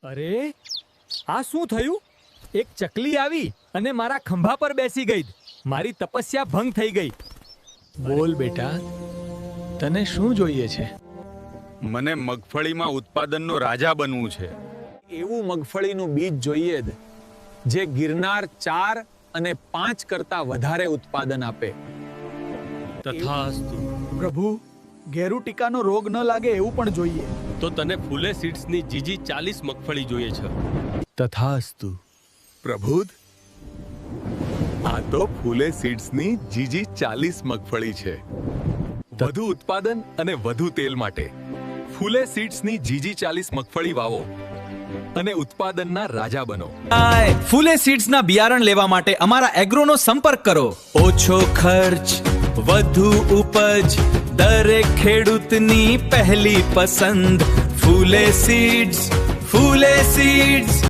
અરે આ શું થયું? એક ચકલી આવી અને મારા ખંભા પર બેસી ગઈ. મારી તપસ્યા ભંગ થઈ ગઈ. બોલ બેટા, તને શું જોઈએ છે? મને મગફળીમાં ઉત્પાદનનો રાજા બનવું છે. એવું મગફળીનું બીજ જોઈએ જ જે ગિરનાર 4 અને 5 કરતા વધારે ઉત્પાદન આપે. તથાસ્તુ. પ્રભુ, ઘેરુ ટીકાનો રોગ ન લાગે એવું પણ જોઈએ. તો તને ફૂલે સીડ્સની જીજી 40 મગફળી જોઈએ છે. તથાસ્તુ. પ્રભુદ, આ તો ફૂલે સીડ્સની જીજી 40 મગફળી છે. વધુ ઉત્પાદન અને વધુ તેલ માટે ફૂલે સીડ્સની જીજી 40 મગફળી વાવો અને ઉત્પાદનના રાજા બનો. ફૂલે સીડ્સના બિયારણ લેવા માટે અમારા એગ્રોનો સંપર્ક કરો. ઓછો ખર્ચ, વધુ ઉપજ, દરેક ખેડૂતની પહેલી પસંદ. ફૂલે સીડ્સ, ફૂલે સીડ્સ.